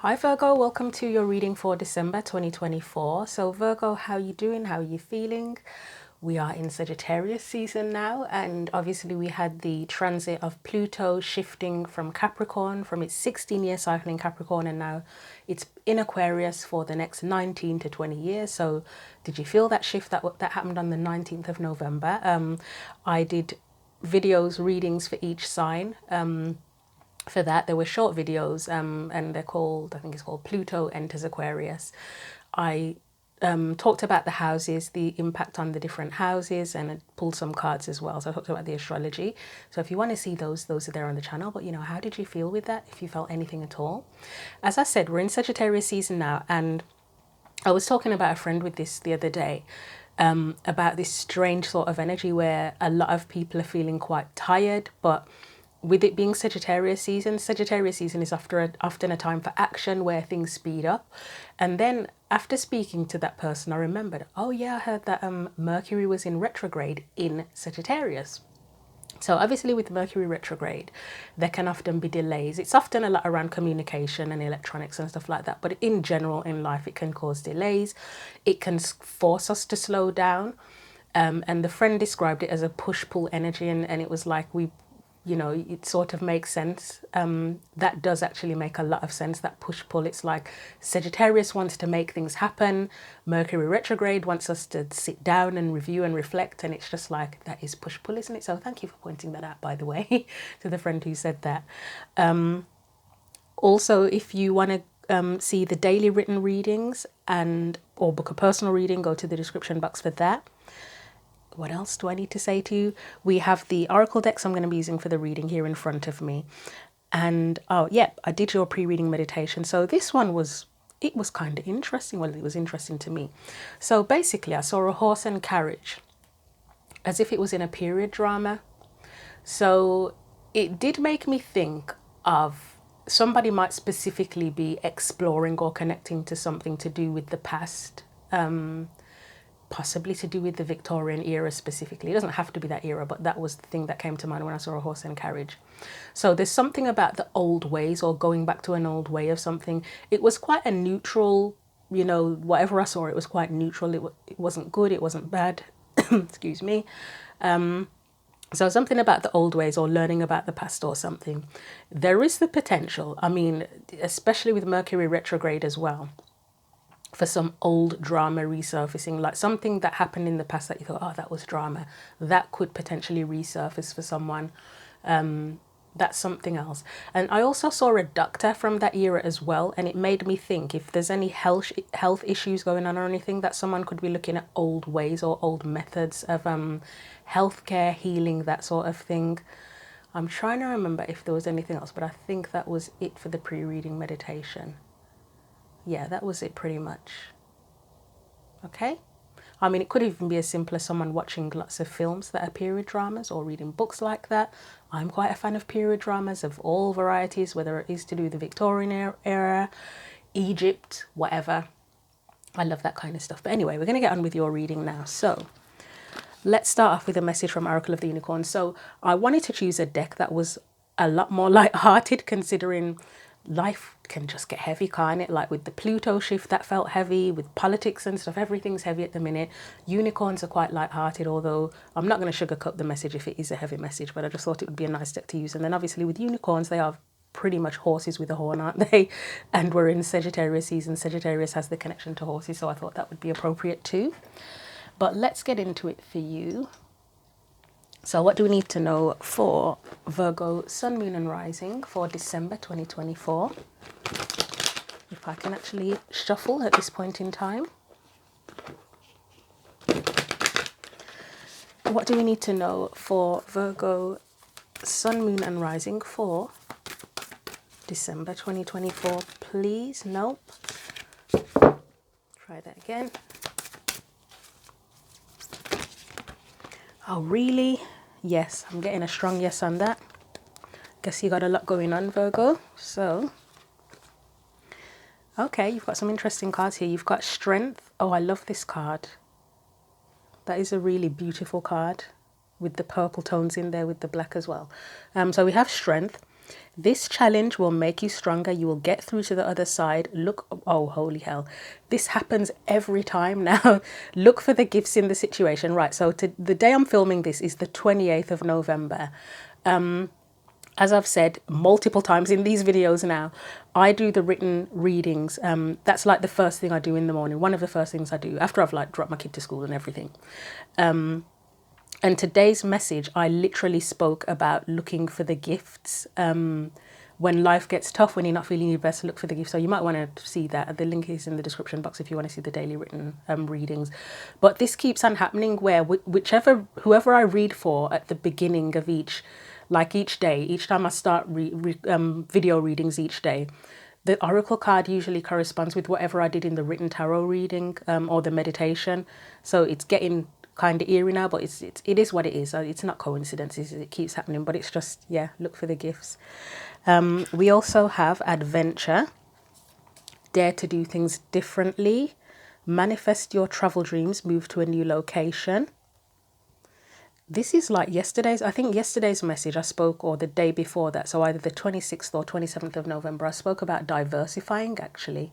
Hi Virgo, welcome to your reading for December 2024. So Virgo, how are you doing? How are you feeling? We are in Sagittarius season now, and obviously we had the transit of Pluto shifting from Capricorn, from its 16-year cycle in Capricorn, and now it's in Aquarius for the next 19 to 20 years. So did you feel that shift that happened on the 19th of November? I did videos, readings for each sign. For that, there were short videos, and they're called, I think it's called Pluto Enters Aquarius. I talked about the houses, the impact on the different houses, and I pulled some cards as well. So I talked about the astrology. So if you want to see those are there on the channel. But how did you feel with that? If you felt anything at all? As I said, we're in Sagittarius season now, and I was talking about a friend with this the other day, about this strange sort of energy where a lot of people are feeling quite tired, but with it being Sagittarius season is often a time for action where things speed up. And then after speaking to that person, I remembered, oh yeah, I heard that Mercury was in retrograde in Sagittarius. So obviously with Mercury retrograde, there can often be delays. It's often a lot around communication and electronics and stuff like that. But in general, in life, it can cause delays. It can force us to slow down. And the friend described it as a push-pull energy. And it was like it sort of makes sense. That does actually make a lot of sense, that push-pull. It's like Sagittarius wants to make things happen. Mercury retrograde wants us to sit down and review and reflect. And it's just like, that is push-pull, isn't it? So thank you for pointing that out, by the way, to the friend who said that. Also, if you want to see the daily written readings or book a personal reading, go to the description box for that. What else do I need to say to you? We have the oracle decks I'm going to be using for the reading here in front of me. And oh yeah, I did your pre-reading meditation. So this one was kind of interesting. Well, it was interesting to me. So basically I saw a horse and carriage as if it was in a period drama. So it did make me think of somebody might specifically be exploring or connecting to something to do with the past. Possibly to do with the Victorian era specifically. It doesn't have to be that era, but that was the thing that came to mind when I saw a horse and carriage. So there's something about the old ways, or going back to an old way of something. It was quite a neutral, whatever I saw, it was quite neutral. It wasn't good, it wasn't bad. Excuse me. So something about the old ways, or learning about the past or something. There is the potential, especially with Mercury retrograde as well, for some old drama resurfacing, like something that happened in the past that you thought, oh, that was drama. That could potentially resurface for someone. That's something else. And I also saw a doctor from that era as well, and it made me think if there's any health issues going on or anything, that someone could be looking at old ways or old methods of healthcare, healing, that sort of thing. I'm trying to remember if there was anything else, but I think that was it for the pre-reading meditation. Yeah, that was it pretty much. Okay? It could even be as simple as someone watching lots of films that are period dramas, or reading books like that. I'm quite a fan of period dramas of all varieties, whether it is to do with the Victorian era, Egypt, whatever. I love that kind of stuff. But anyway, we're going to get on with your reading now. So let's start off with a message from Oracle of the Unicorn. So I wanted to choose a deck that was a lot more light-hearted, considering life can just get heavy, can't it? Like with the Pluto shift, that felt heavy. With politics and stuff, everything's heavy at the minute. Unicorns are quite light-hearted, although I'm not going to sugarcoat the message if it is a heavy message, but I just thought it would be a nice deck to use. And then obviously with unicorns, they are pretty much horses with a horn, aren't they? And we're in Sagittarius season. Sagittarius has the connection to horses, so I thought that would be appropriate too. But let's get into it for you. So what do we need to know for Virgo, Sun, Moon and Rising for December 2024? If I can actually shuffle at this point in time. What do we need to know for Virgo, Sun, Moon and Rising for December 2024, please? Nope. Try that again. Oh, really? Yes, I'm getting a strong yes on that. Guess you got a lot going on, Virgo. So, okay, you've got some interesting cards here. You've got Strength. Oh, I love this card. That is a really beautiful card with the purple tones in there with the black as well. So we have Strength. This challenge will make you stronger. You will get through to the other side. Look, oh, holy hell. This happens every time now. Look for the gifts in the situation. Right, so the day I'm filming this is the 28th of November. As I've said multiple times in these videos now, I do the written readings. That's like the first thing I do in the morning. One of the first things I do after I've like dropped my kid to school and everything. And today's message, I literally spoke about looking for the gifts. When life gets tough, when you're not feeling your best, look for the gifts. So you might want to see that. The link is in the description box if you want to see the daily written readings. But this keeps on happening where whoever I read for at the beginning of each day, each time I start video readings each day, the oracle card usually corresponds with whatever I did in the written tarot reading or the meditation. So it's getting kind of eerie now, but it is what it is. It's not coincidences. It keeps happening, but it's just, yeah, look for the gifts. We also have adventure, dare to do things differently, manifest your travel dreams, move to a new location. This is like I think yesterday's message I spoke, or the day before that, so either the 26th or 27th of November, I spoke about diversifying actually.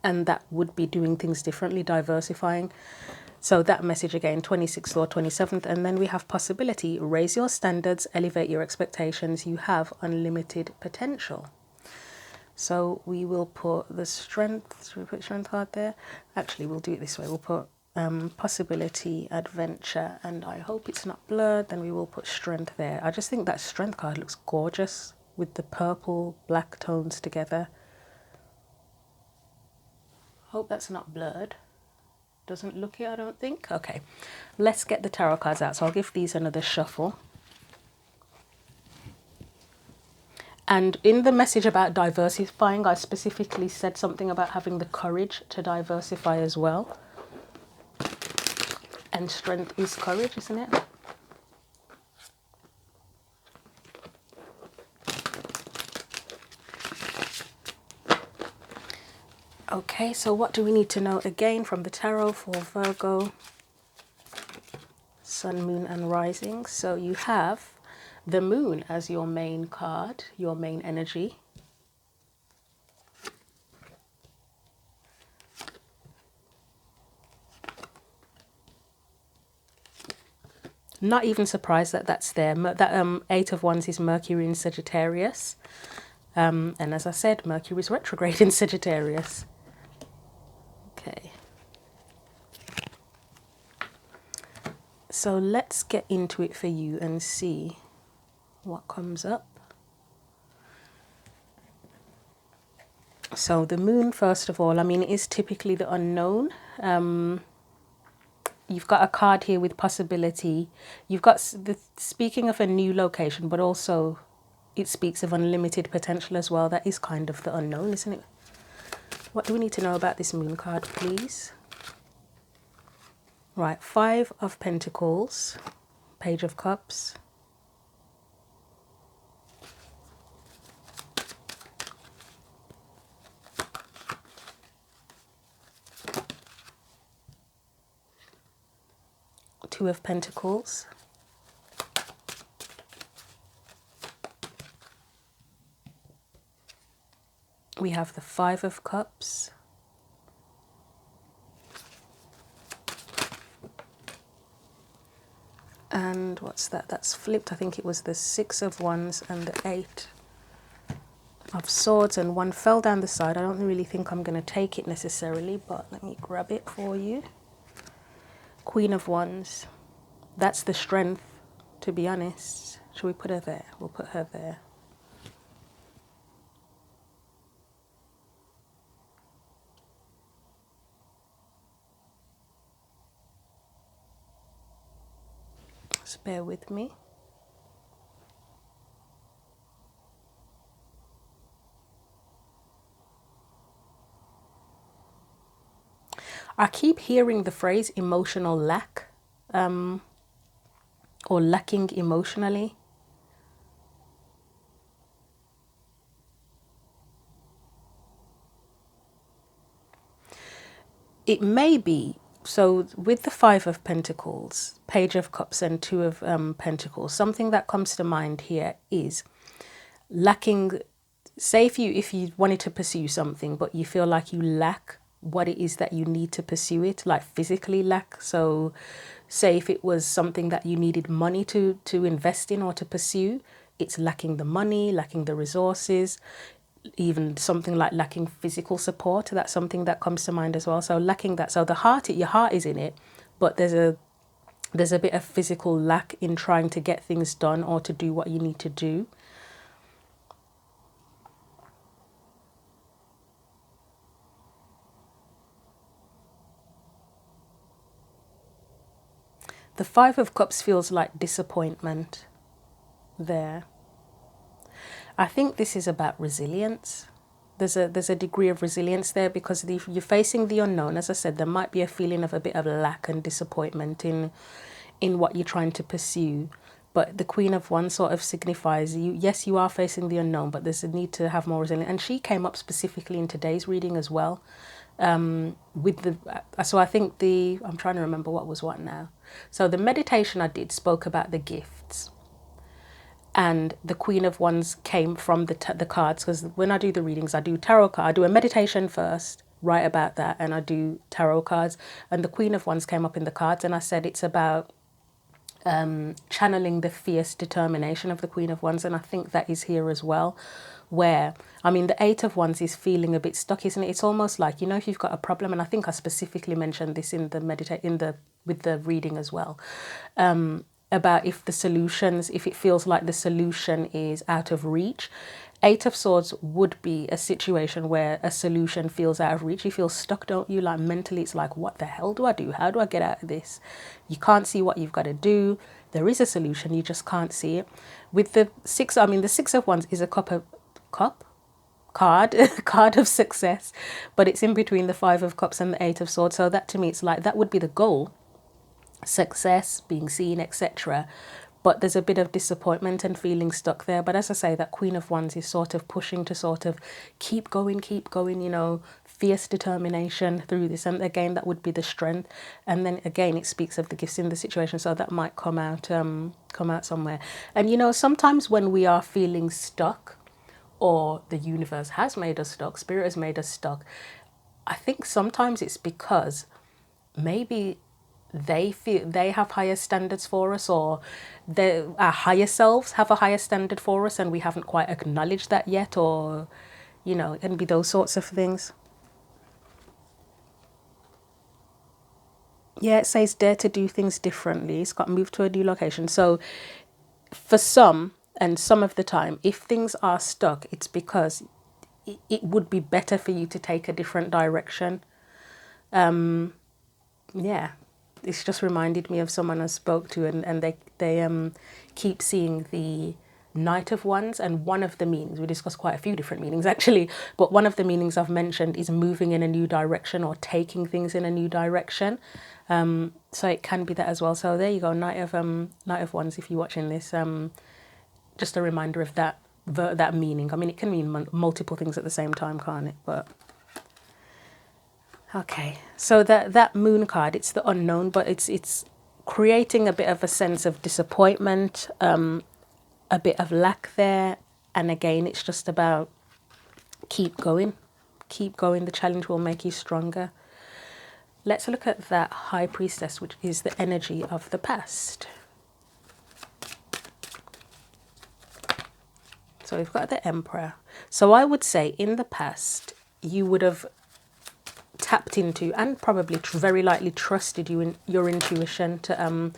And that would be doing things differently, diversifying. So that message again, 26th or 27th. And then we have possibility, raise your standards, elevate your expectations. You have unlimited potential. So we will put the strength, should we put strength card there? Actually, we'll do it this way. We'll put possibility, adventure, and I hope it's not blurred. Then we will put strength there. I just think that strength card looks gorgeous with the purple, black tones together. Hope that's not blurred. Doesn't look it, I don't think. Okay, let's get the tarot cards out. So I'll give these another shuffle. And in the message about diversifying, I specifically said something about having the courage to diversify as well. And strength is courage, isn't it? Okay, so what do we need to know again from the tarot for Virgo, Sun, Moon and Rising? So you have the Moon as your main card, your main energy. Not even surprised that that's there. That Eight of Wands is Mercury in Sagittarius. And as I said, Mercury is retrograde in Sagittarius. Okay. So let's get into it for you and see what comes up. So the Moon, first of all, I mean, it is typically the unknown. You've got a card here with possibility. You've got speaking of a new location, but also it speaks of unlimited potential as well. That is kind of the unknown, isn't it? What do we need to know about this Moon card, please? Right, Five of Pentacles, Page of Cups, Two of Pentacles, we have the Five of Cups, and what's that? That's flipped. I think it was the Six of Wands and the Eight of Swords, and one fell down the side. I don't really think I'm going to take it necessarily, but let me grab it for you. Queen of Wands. That's the strength, to be honest. Should we put her there? We'll put her there. Just bear with me. I keep hearing the phrase emotional lack, or lacking emotionally. It may be So with the Five of Pentacles, Page of Cups and Two of Pentacles, something that comes to mind here is lacking. Say if you wanted to pursue something, but you feel like you lack what it is that you need to pursue it, like physically lack. So say if it was something that you needed money to invest in or to pursue, it's lacking the money, lacking the resources, even something like lacking physical support. That's something that comes to mind as well. So lacking that. So the heart, your heart is in it, but there's a bit of physical lack in trying to get things done or to do what you need to do. The Five of Cups feels like disappointment there. I think this is about resilience. There's a degree of resilience there because you're facing the unknown. As I said, there might be a feeling of a bit of lack and disappointment in what you're trying to pursue. But the Queen of Wands sort of signifies yes, you are facing the unknown, but there's a need to have more resilience. And she came up specifically in today's reading as well. So I think I'm trying to remember what was what now. So the meditation I did spoke about the gifts, and the Queen of Wands came from the cards, because when I do the readings, I do tarot card. I do a meditation first, write about that, and I do tarot cards. And the Queen of Wands came up in the cards, and I said it's about channeling the fierce determination of the Queen of Wands, and I think that is here as well. Where, I mean, the Eight of Wands is feeling a bit stuck, isn't it? It's almost like, if you've got a problem, and I think I specifically mentioned this in with the reading as well, about if it feels like the solution is out of reach. Eight of Swords would be a situation where a solution feels out of reach. You feel stuck, don't you? Like mentally, it's like, what the hell do I do? How do I get out of this? You can't see what you've got to do. There is a solution, you just can't see it. With the Six of Wands is a card of success, but it's in between the Five of Cups and the Eight of Swords. So that to me, it's like that would be the goal. Success, being seen, etc. But there's a bit of disappointment and feeling stuck there. But as I say, that Queen of Wands is sort of pushing to sort of keep going, fierce determination through this. And again, that would be the strength. And then again, it speaks of the gifts in the situation. So that might come out somewhere. And sometimes when we are feeling stuck, or the universe has made us stuck, spirit has made us stuck, I think sometimes it's because maybe they feel they have higher standards for us, or our higher selves have a higher standard for us and we haven't quite acknowledged that yet, or it can be those sorts of things. Yeah, it says dare to do things differently. It's got moved to a new location. So for some, and some of the time, if things are stuck, it's because it would be better for you to take a different direction. Yeah, it's just reminded me of someone I spoke to, and they keep seeing the Knight of Wands, and one of the meanings, we discussed quite a few different meanings actually, but one of the meanings I've mentioned is moving in a new direction or taking things in a new direction. So it can be that as well. So there you go, Knight of Wands, if you're watching this, just a reminder of that meaning. I mean, it can mean multiple things at the same time, can't it? But okay, so that moon card, it's the unknown, but it's creating a bit of a sense of disappointment, a bit of lack there. And again, it's just about keep going. The challenge will make you stronger. Let's look at that High Priestess, which is the energy of the past. So we've got the Emperor. So I would say in the past, you would have tapped into and probably very likely trusted your intuition to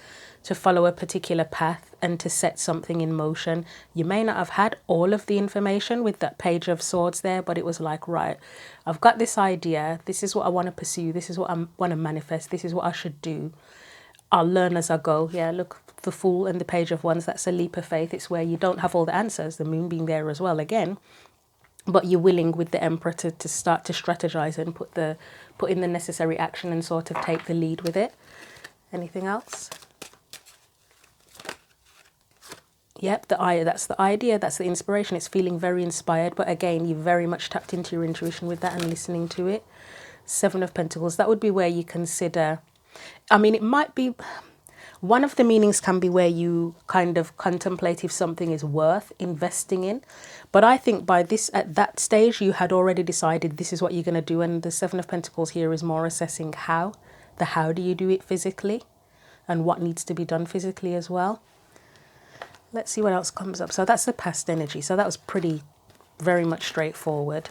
follow a particular path and to set something in motion. You may not have had all of the information with that Page of Swords there, but it was like, right, I've got this idea. This is what I want to pursue. This is what I want to manifest. This is what I should do. I'll learn as I go. Yeah, look, the Fool and the Page of Wands, that's a leap of faith. It's where you don't have all the answers, the moon being there as well again, but you're willing with the Emperor to start to strategize and put in the necessary action and sort of take the lead with it. Anything else? Yep, that's the idea, that's the inspiration. It's feeling very inspired, but again, you very much tapped into your intuition with that and listening to it. Seven of Pentacles, that would be where you consider I mean, it might be, one of the meanings can be where you kind of contemplate if something is worth investing in. But I think by this, at that stage, you had already decided this is what you're going to do. And the Seven of Pentacles here is more assessing how. The how do you do it physically and what needs to be done physically as well. Let's see what else comes up. So that's the past energy. So that was pretty, very much straightforward.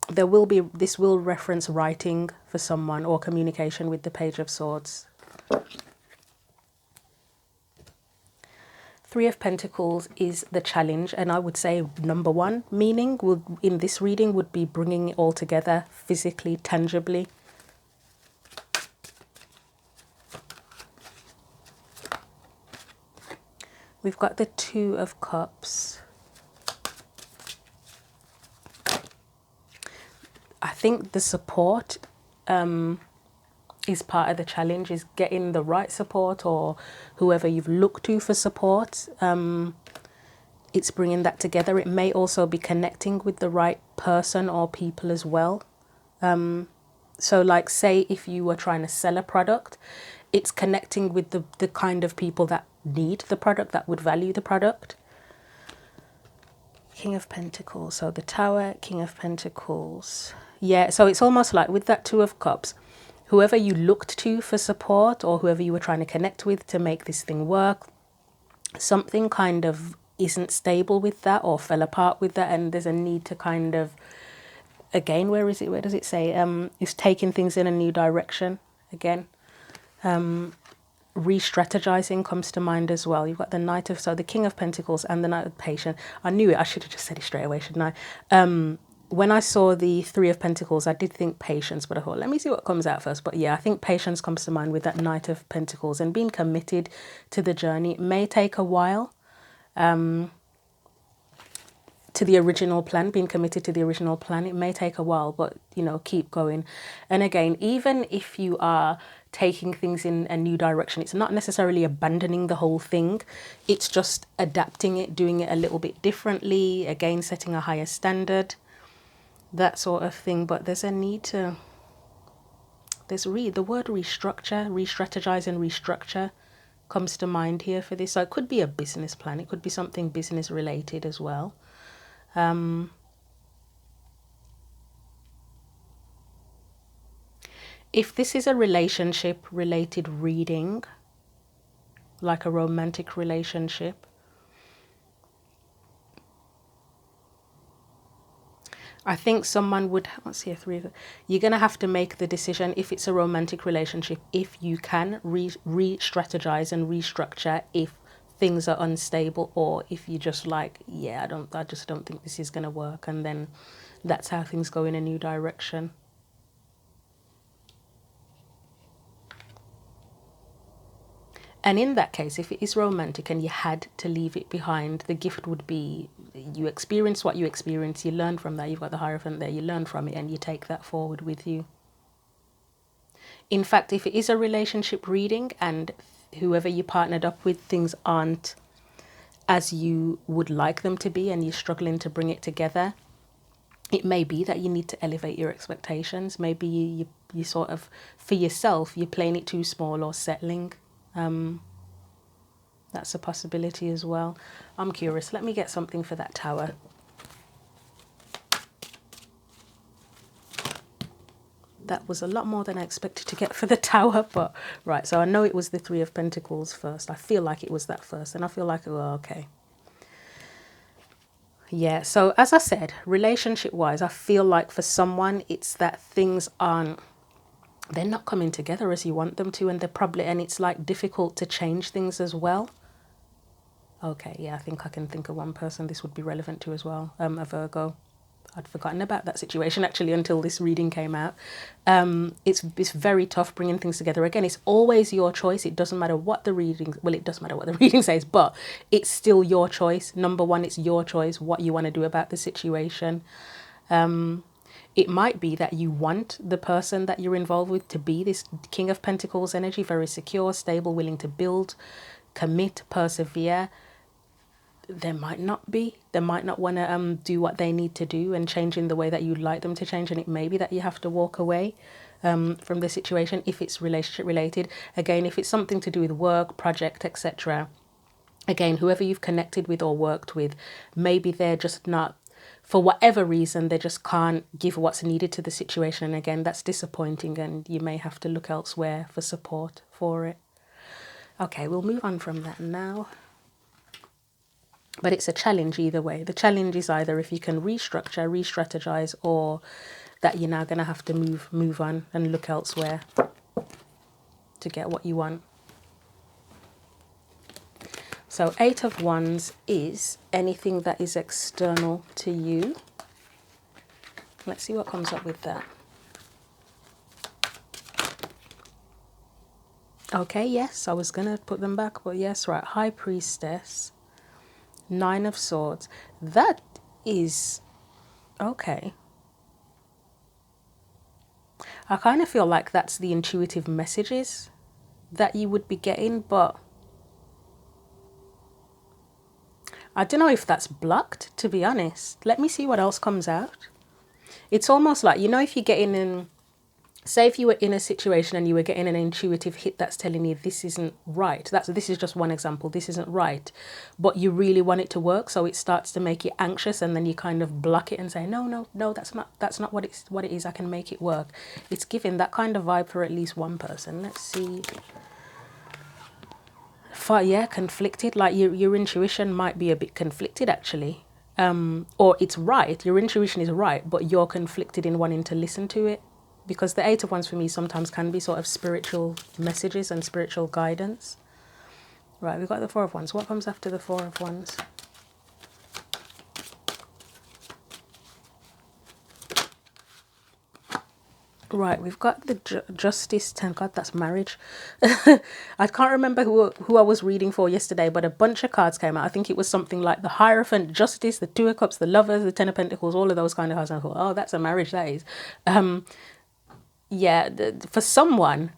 There will be, this will reference writing for someone or communication with the Page of Swords. Three of Pentacles is the challenge, and I would say number one meaning would, in this reading, would be bringing it all together physically, tangibly. We've got the Two of Cups. I think the support is part of the challenge, is getting the right support or whoever you've looked to for support. It's bringing that together. It may also be connecting with the right person or people as well. So like, say if you were trying to sell a product, it's connecting with the kind of people that need the product, that would value the product. King of Pentacles, so the Tower, King of Pentacles. Yeah, so it's almost like with that Two of Cups, whoever you looked to for support or whoever you were trying to connect with to make this thing work, something kind of isn't stable with that or fell apart with that, and there's a need to kind of, again, where is it? Where does it say? It's taking things in a new direction again. Re-strategizing comes to mind as well. You've got the Knight of, so the King of Pentacles and the Knight of Patience. I knew it. I should have just said it straight away, shouldn't I? When I saw the Three of Pentacles, I did think patience, but I thought, let me see what comes out first. But yeah, I think patience comes to mind with that Knight of Pentacles and being committed to the journey. It may take a while. To the original plan, being committed to the original plan, it may take a while, but you know, keep going. And again, even if you are taking things in a new direction, it's not necessarily abandoning the whole thing, it's just adapting it, doing it a little bit differently, again setting a higher standard, that sort of thing. But there's a need to, there's the word restructure, re-strategize and restructure comes to mind here for this. So it could be a business plan, it could be something business related as well. If this is a relationship related reading, like a romantic relationship, I think someone would, let's see, you're going to have to make the decision if it's a romantic relationship, if you can re-strategize and restructure if things are unstable, or if you just like, yeah, I just don't think this is going to work, and then that's how things go in a new direction. And in that case, if it is romantic and you had to leave it behind, the gift would be you experience what you experience, you learn from that, you've got the Hierophant there, you learn from it and you take that forward with you. In fact, if it is a relationship reading and whoever you partnered up with, things aren't as you would like them to be and you're struggling to bring it together, it may be that you need to elevate your expectations. Maybe you sort of, for yourself, you're playing it too small or settling. That's a possibility as well. I'm curious. Let me get something for that Tower. That was a lot more than I expected to get for the Tower, but right. So I know it was the Three of Pentacles first. I feel like it was that first, and I feel like, oh, okay. Yeah, so as I said, relationship-wise, I feel like for someone, it's that things aren't, they're not coming together as you want them to, and they're probably, and it's like difficult to change things as well. Okay, yeah, I think I can think of one person this would be relevant to as well, a Virgo. I'd forgotten about that situation actually until this reading came out. It's very tough bringing things together. Again, it's always your choice. It doesn't matter what the reading, well, it does matter what the reading says, but it's still your choice. Number one, it's your choice what you want to do about the situation. It might be that you want the person that you're involved with to be this King of Pentacles energy, very secure, stable, willing to build, commit, persevere. there might not be. They might not want to do what they need to do and change in the way that you'd like them to change. And it may be that you have to walk away from the situation if it's relationship related. Again, if it's something to do with work, project, etc. Again, whoever you've connected with or worked with, maybe they're just not, for whatever reason, they just can't give what's needed to the situation. And again, that's disappointing and you may have to look elsewhere for support for it. Okay, we'll move on from that now. But it's a challenge either way. The challenge is either if you can restructure, re-strategize, or that you're now going to have to move on and look elsewhere to get what you want. So 8 of Wands is anything that is external to you. Let's see what comes up with that. Okay, yes, I was going to put them back, but yes, right. High Priestess, 9 of Swords. That is okay. I kind of feel like that's the intuitive messages that you would be getting, but I don't know if that's blocked, to be honest. Let me see what else comes out. It's almost like, you know, if you're getting in, say if you were in a situation and you were getting an intuitive hit that's telling you this isn't right. This is just one example. This isn't right, but you really want it to work, so it starts to make you anxious, and then you kind of block it and say, no, that's not what it is. I can make it work. It's giving that kind of vibe for at least one person. Let's see. Yeah, conflicted. Like your intuition might be a bit conflicted actually, or it's right. Your intuition is right, but you're conflicted in wanting to listen to it. Because the 8 of Wands for me sometimes can be sort of spiritual messages and spiritual guidance. Right, we've got the 4 of Wands. What comes after the 4 of Wands? Right, we've got the Justice 10. God, that's marriage. I can't remember who I was reading for yesterday, but a bunch of cards came out. I think it was something like the Hierophant, Justice, the 2 of Cups, the Lovers, the 10 of Pentacles, all of those kind of cards. And I thought, oh, that's a marriage, that is. Yeah, for someone,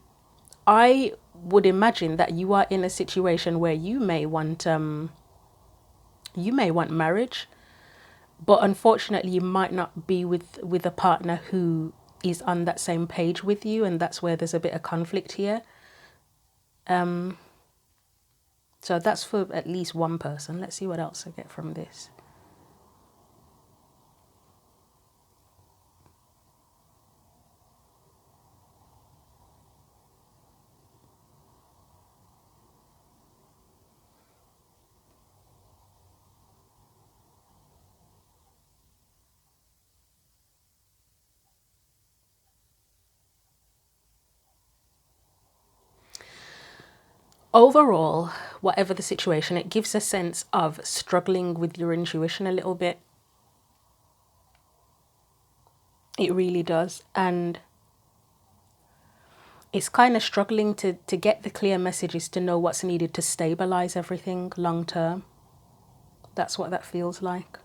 I would imagine that you are in a situation where you may want marriage, but unfortunately you might not be with a partner who is on that same page with you, and that's where there's a bit of conflict here. So that's for at least one person. Let's see what else I get from this. Overall, whatever the situation, it gives a sense of struggling with your intuition a little bit. It really does. And it's kind of struggling to get the clear messages to know what's needed to stabilize everything long term. That's what that feels like.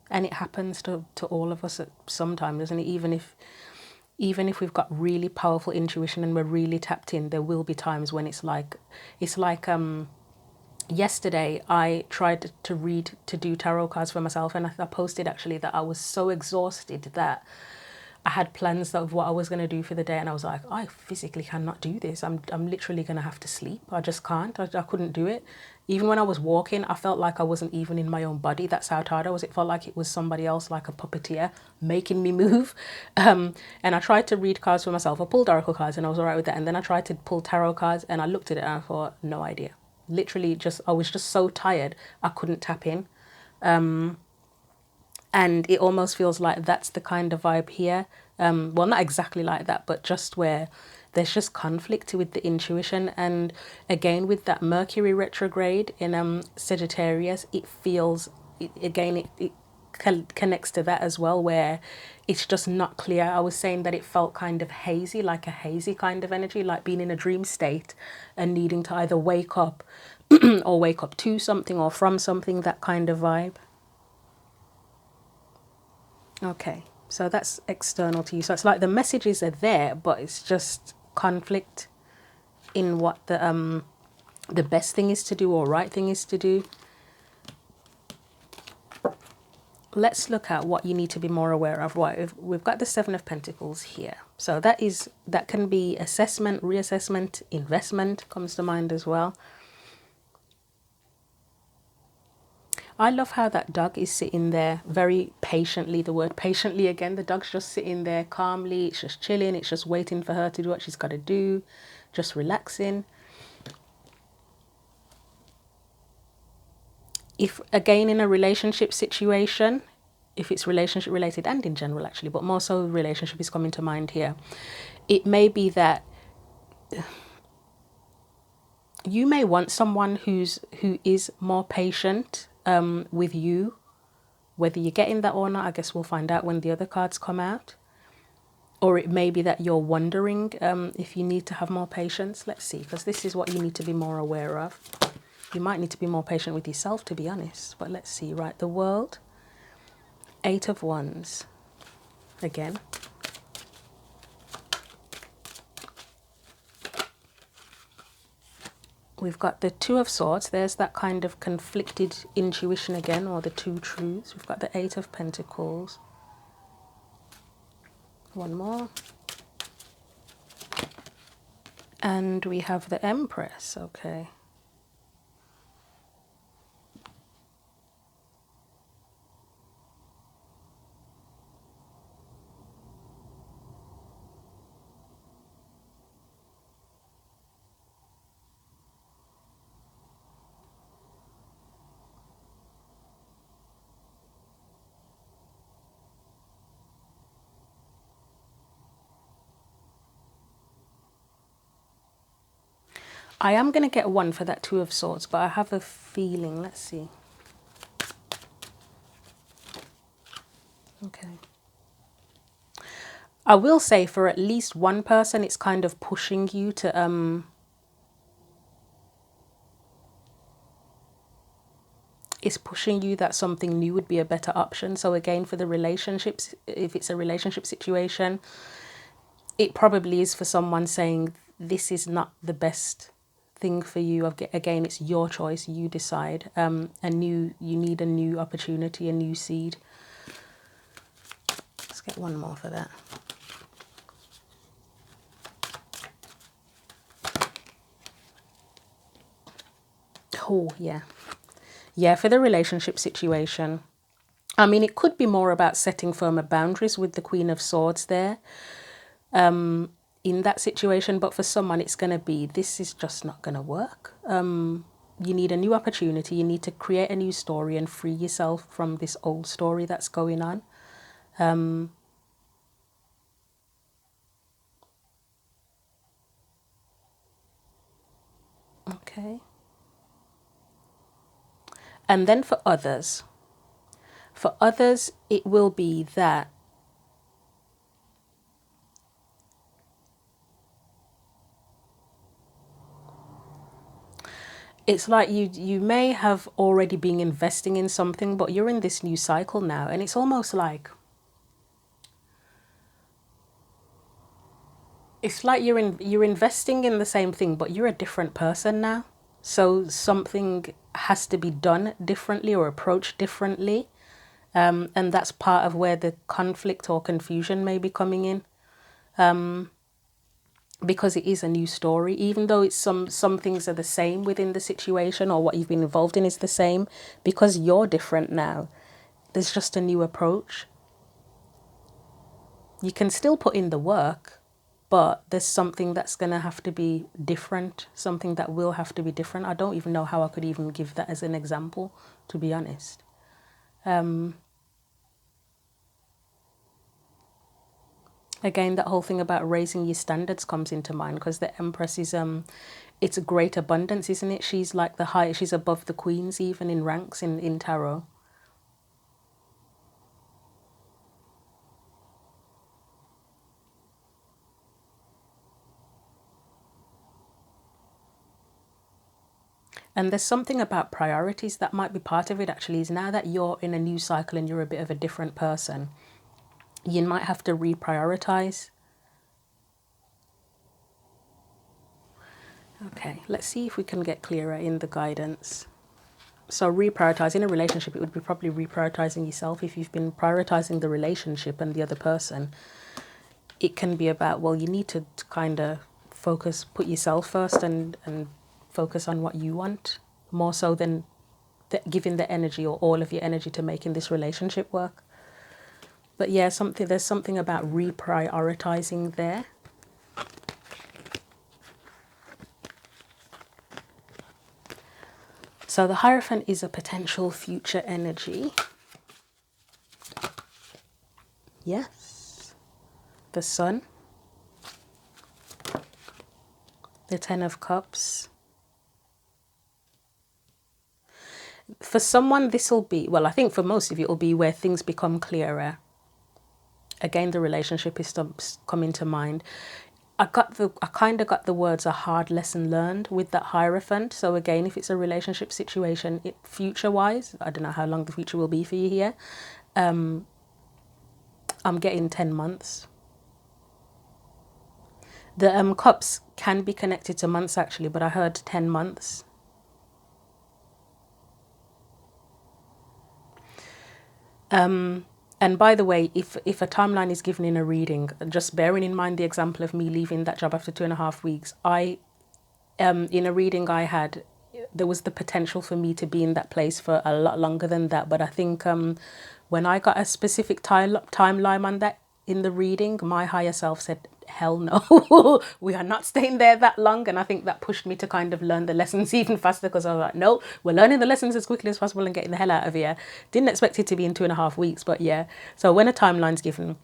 And it happens to all of us at some time, doesn't it? Even if we've got really powerful intuition and we're really tapped in, there will be times when it's like yesterday I tried to do tarot cards for myself, and I posted actually that I was so exhausted that I had plans of what I was going to do for the day, and I was like, I physically cannot do this. I'm literally going to have to sleep. I just can't. I couldn't do it. Even when I was walking, I felt like I wasn't even in my own body. That's how tired I was. It felt like it was somebody else, like a puppeteer, making me move. And I tried to read cards for myself. I pulled oracle cards and I was all right with that. And then I tried to pull tarot cards and I looked at it and I thought, no idea. Literally I was just so tired, I couldn't tap in. And it almost feels like that's the kind of vibe here. Well, not exactly like that, but just where there's just conflict with the intuition. And again, with that Mercury retrograde in Sagittarius, it feels, it connects to that as well, where it's just not clear. I was saying that it felt kind of hazy, like a hazy kind of energy, like being in a dream state and needing to either wake up or wake up to something or from something, that kind of vibe. Okay, so that's external to you. So it's like the messages are there, but it's just conflict in what the the best thing is to do or right thing is to do. Let's look at what you need to be more aware of. Right, we've got the Seven of Pentacles here. So that can be assessment, reassessment, investment comes to mind as well. I love how that dog is sitting there very patiently. The word patiently again, the dog's just sitting there calmly. It's just chilling. It's just waiting for her to do what she's got to do. Just relaxing. If again in a relationship situation, if it's relationship related and in general actually, but more so relationship is coming to mind here, it may be that you may want someone who is more patient with you. Whether you're getting that or not, I guess we'll find out when the other cards come out. Or it may be that you're wondering if you need to have more patience. Let's see, because this is what you need to be more aware of. You might need to be more patient with yourself, to be honest. But let's see, right, the World, Eight of Wands, again. We've got the Two of Swords. There's that kind of conflicted intuition again, or the two truths. We've got the Eight of Pentacles. One more. And we have the Empress, okay. I am going to get one for that Two of Swords, but I have a feeling, let's see. Okay. I will say for at least one person, it's kind of pushing you to, it's pushing you that something new would be a better option. So again, for the relationships, if it's a relationship situation, it probably is for someone saying, this is not the best thing for you. Again, it's your choice, you decide. You need a new opportunity, a new seed. Let's get one more for that. Oh, yeah. Yeah, for the relationship situation. I mean, it could be more about setting firmer boundaries with the Queen of Swords there in that situation. But for someone, it's going to be, this is just not going to work. You need a new opportunity. You need to create a new story and free yourself from this old story that's going on. Okay. And then for others, it will be that it's like you may have already been investing in something, but you're in this new cycle now, and it's almost like you're investing in the same thing, but you're a different person now. So something has to be done differently or approached differently. And that's part of where the conflict or confusion may be coming in. Because it is a new story, even though it's some things are the same within the situation, or what you've been involved in is the same, because you're different now. There's just a new approach. You can still put in the work, but there's something that's going to have to be different, something that will have to be different. I don't even know how I could even give that as an example, to be honest. Again, that whole thing about raising your standards comes into mind, because the Empress is, it's a great abundance, isn't it? She's like the high, she's above the queens, even in ranks in tarot. And there's something about priorities that might be part of it, actually, is now that you're in a new cycle and you're a bit of a different person, you might have to reprioritize. Okay, let's see if we can get clearer in the guidance. So reprioritize in a relationship, it would be probably reprioritizing yourself. If you've been prioritizing the relationship and the other person, it can be about, well, you need to kind of focus, put yourself first and focus on what you want more so than giving the energy or all of your energy to making this relationship work. But yeah, there's something about reprioritizing there. So the Hierophant is a potential future energy. Yes. The Sun. The Ten of Cups. For someone, this will be, well, I think for most of you, it will be where things become clearer. Again, the relationship is coming to mind. I kind of got the words a hard lesson learned with that Hierophant. So again, if it's a relationship situation, future-wise, I don't know how long the future will be for you here. I'm getting 10 months. The cups can be connected to months actually, but I heard 10 months. And by the way, if a timeline is given in a reading, just bearing in mind the example of me leaving that job after 2.5 weeks, in a reading I had, there was the potential for me to be in that place for a lot longer than that. But I think when I got a specific timeline on that in the reading, my higher self said, hell no, we are not staying there that long. And I think that pushed me to kind of learn the lessons even faster, because I was like, no, we're learning the lessons as quickly as possible and getting the hell out of here. Didn't expect it to be in 2.5 weeks, but yeah. So when a timeline's given,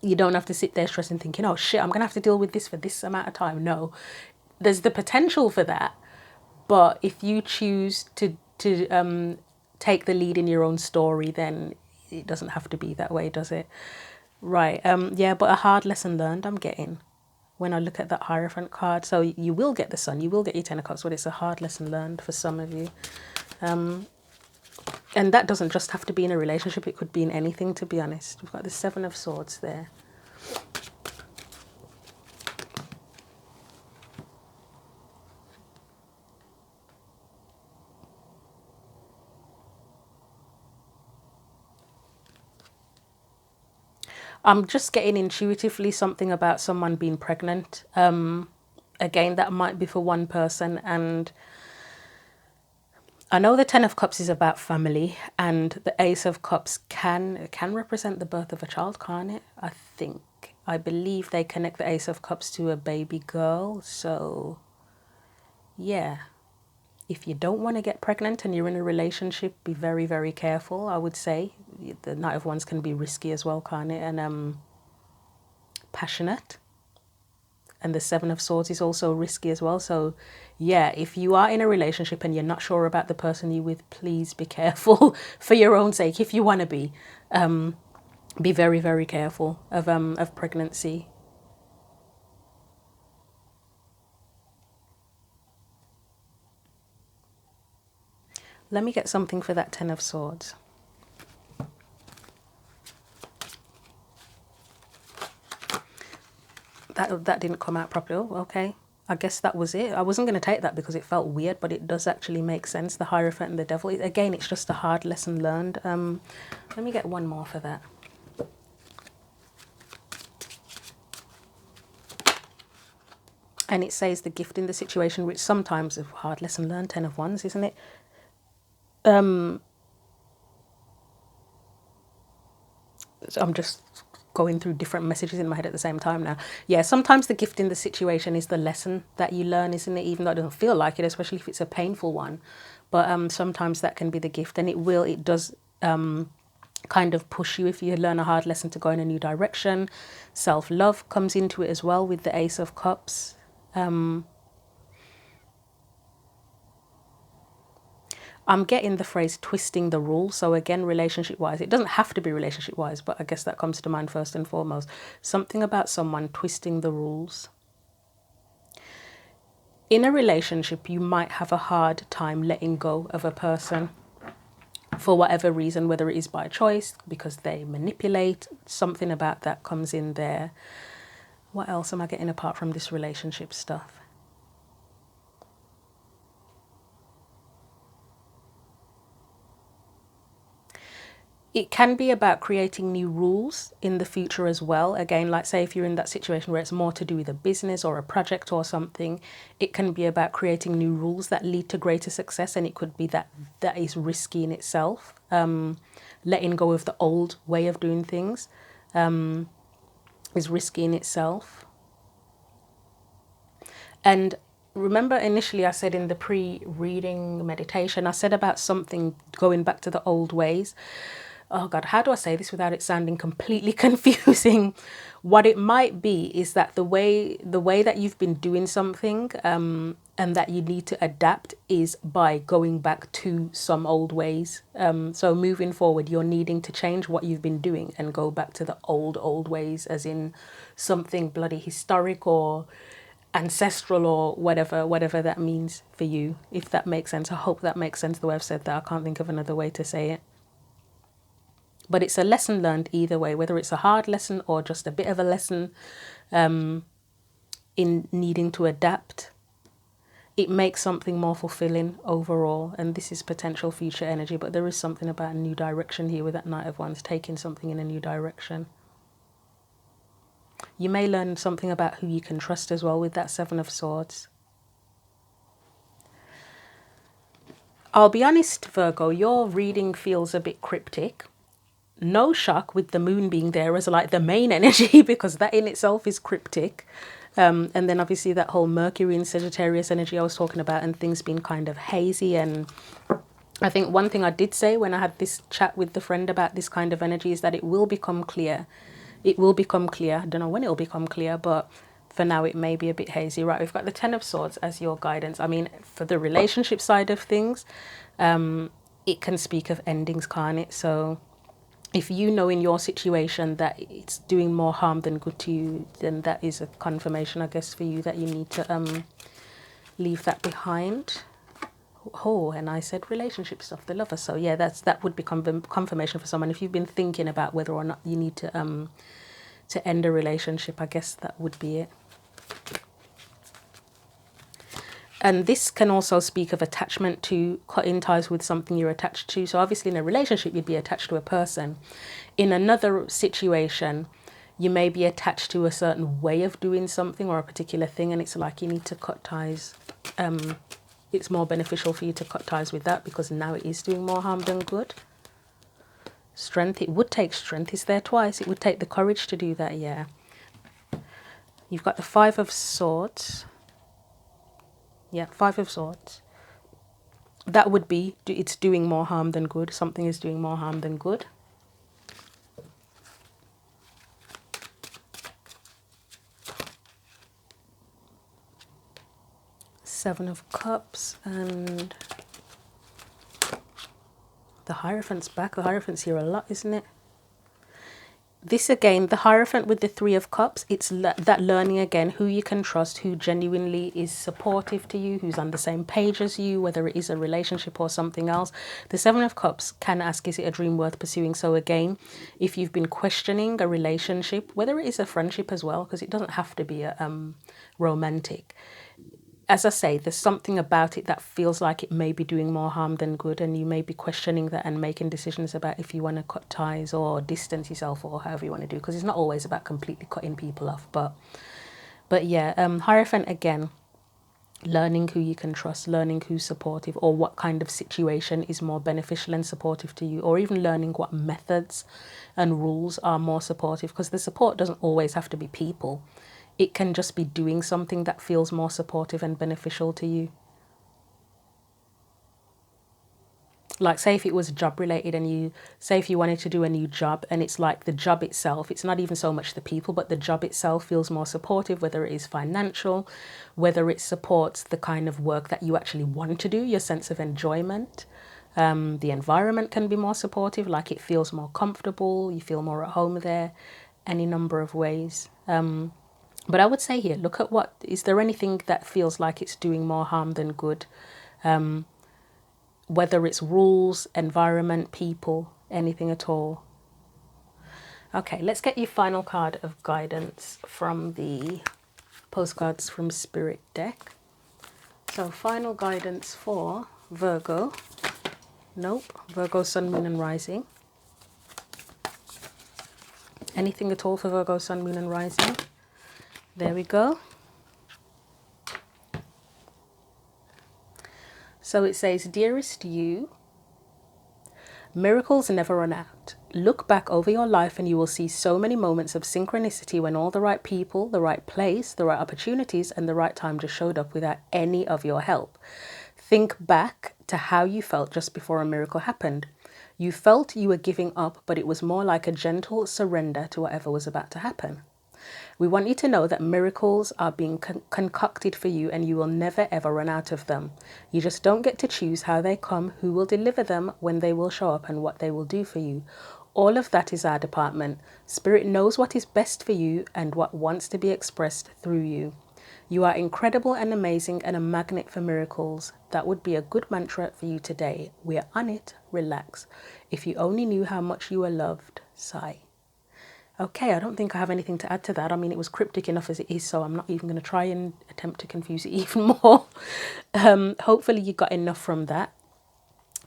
you don't have to sit there stressing, thinking, oh shit, I'm going to have to deal with this for this amount of time. No, there's the potential for that. But if you choose to take the lead in your own story, then it doesn't have to be that way, does it? Right. Yeah, but a hard lesson learned I'm getting when I look at that Hierophant card. So you will get the Sun, you will get your Ten of Cups, but it's a hard lesson learned for some of you. And that doesn't just have to be in a relationship, it could be in anything, to be honest. We've got the Seven of Swords there. I'm just getting intuitively something about someone being pregnant. Again, that might be for one person. And I know the Ten of Cups is about family, and the Ace of Cups can represent the birth of a child, can't it? I believe they connect the Ace of Cups to a baby girl. So yeah, if you don't want to get pregnant and you're in a relationship, be very, very careful, I would say. The Knight of Wands can be risky as well, can't it? And passionate. And the Seven of Swords is also risky as well. So yeah, if you are in a relationship and you're not sure about the person you're with, please be careful for your own sake. If you want to be very, very careful of pregnancy. Let me get something for that Ten of Swords. That didn't come out properly. Oh, okay. I guess that was it. I wasn't going to take that because it felt weird, but it does actually make sense. The Hierophant and the Devil. Again, it's just a hard lesson learned. Let me get one more for that. And it says the gift in the situation, which sometimes a hard lesson learned, 10 of Wands, isn't it? So I'm just going through different messages in my head at the same time now. Yeah, sometimes the gift in the situation is the lesson that you learn, isn't it? Even though it doesn't feel like it, especially if it's a painful one. But sometimes that can be the gift, and it does kind of push you if you learn a hard lesson to go in a new direction. Self-love comes into it as well with the Ace of Cups. I'm getting the phrase twisting the rules. So again, relationship-wise, it doesn't have to be relationship-wise, but I guess that comes to mind first and foremost. Something about someone twisting the rules. In a relationship, you might have a hard time letting go of a person for whatever reason, whether it is by choice, because they manipulate. Something about that comes in there. What else am I getting apart from this relationship stuff? It can be about creating new rules in the future as well. Again, like say if you're in that situation where it's more to do with a business or a project or something, it can be about creating new rules that lead to greater success, and it could be that that is risky in itself. Letting go of the old way of doing things is risky in itself. And remember initially I said in the pre-reading meditation, I said about something going back to the old ways. Oh God, how do I say this without it sounding completely confusing? What it might be is that the way that you've been doing something, and that you need to adapt is by going back to some old ways. So moving forward, you're needing to change what you've been doing and go back to the old ways, as in something bloody historic or ancestral or whatever that means for you, if that makes sense. I hope that makes sense the way I've said that. I can't think of another way to say it. But it's a lesson learned either way, whether it's a hard lesson or just a bit of a lesson in needing to adapt. It makes something more fulfilling overall, and this is potential future energy, but there is something about a new direction here with that Knight of Wands, taking something in a new direction. You may learn something about who you can trust as well with that Seven of Swords. I'll be honest, Virgo, your reading feels a bit cryptic. No shock with the moon being there as like the main energy, because that in itself is cryptic. And then obviously that whole Mercury and Sagittarius energy I was talking about, and things being kind of hazy. And I think one thing I did say when I had this chat with the friend about this kind of energy is that it will become clear. It will become clear. I don't know when it will become clear, but for now it may be a bit hazy. Right, we've got the Ten of Swords as your guidance. I mean, for the relationship side of things, it can speak of endings, can't it? So if you know in your situation that it's doing more harm than good to you, then that is a confirmation, I guess, for you that you need to leave that behind. Oh, and I said relationship stuff, the lover. So yeah, that would become confirmation for someone. If you've been thinking about whether or not you need to end a relationship, I guess that would be it. And this can also speak of attachment, to cutting ties with something you're attached to. So obviously in a relationship, you'd be attached to a person. In another situation, you may be attached to a certain way of doing something or a particular thing, and it's like you need to cut ties. It's more beneficial for you to cut ties with that, because now it is doing more harm than good. Strength, it would take strength. It's there twice. It would take the courage to do that, yeah. You've got the Five of Swords. Yeah, Five of Swords. That would be, it's doing more harm than good. Something is doing more harm than good. Seven of Cups and the Hierophant's back. The Hierophant's here a lot, isn't it? This again, the Hierophant with the Three of Cups, it's that learning again, who you can trust, who genuinely is supportive to you, who's on the same page as you, whether it is a relationship or something else. The Seven of Cups can ask, is it a dream worth pursuing? So again, if you've been questioning a relationship, whether it is a friendship as well, because it doesn't have to be a romantic. As I say, there's something about it that feels like it may be doing more harm than good, and you may be questioning that and making decisions about if you want to cut ties or distance yourself or however you want to do, because it's not always about completely cutting people off. But yeah, Hierophant again, learning who you can trust, learning who's supportive, or what kind of situation is more beneficial and supportive to you, or even learning what methods and rules are more supportive, because the support doesn't always have to be people. It can just be doing something that feels more supportive and beneficial to you. Like say if it was job related, and you say if you wanted to do a new job, and it's like the job itself, it's not even so much the people, but the job itself feels more supportive, whether it is financial, whether it supports the kind of work that you actually want to do, your sense of enjoyment. The environment can be more supportive, like it feels more comfortable, you feel more at home there, any number of ways. But I would say here, look at what, is there anything that feels like it's doing more harm than good? Whether it's rules, environment, people, anything at all. Okay, let's get your final card of guidance from the Postcards from Spirit deck. So final guidance for Virgo. Nope, Virgo, Sun, Moon and Rising. Anything at all for Virgo, Sun, Moon and Rising? There we go. So it says, dearest you, miracles never run out. Look back over your life and you will see so many moments of synchronicity when all the right people, the right place, the right opportunities and the right time just showed up without any of your help. Think back to how you felt just before a miracle happened. You felt you were giving up, but it was more like a gentle surrender to whatever was about to happen. We want you to know that miracles are being concocted for you and you will never ever run out of them. You just don't get to choose how they come, who will deliver them, when they will show up and what they will do for you. All of that is our department. Spirit knows what is best for you and what wants to be expressed through you. You are incredible and amazing and a magnet for miracles. That would be a good mantra for you today. We are on it. Relax. If you only knew how much you were loved. Sigh. Okay, I don't think I have anything to add to that. I mean, it was cryptic enough as it is, so I'm not even going to try and attempt to confuse it even more. Hopefully you got enough from that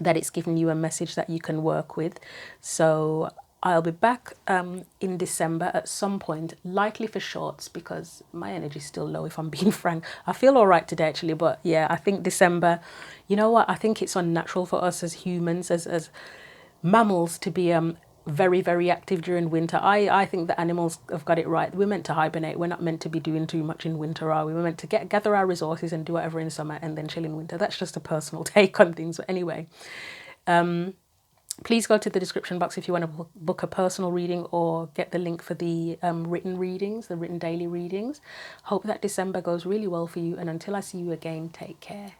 it's given you a message that you can work with. So I'll be back in December at some point, likely for shorts, because my energy is still low, if I'm being frank. I feel all right today, actually, but yeah, I think December, you know what? I think it's unnatural for us as humans, as mammals, to be very, very active during winter. I think the animals have got it right. We're meant to hibernate. We're not meant to be doing too much in winter, are we? We're meant to gather our resources and do whatever in summer and then chill in winter. That's just a personal take on things. But anyway, please go to the description box if you want to book a personal reading or get the link for the written readings, the written daily readings. Hope that December goes really well for you. And until I see you again, take care.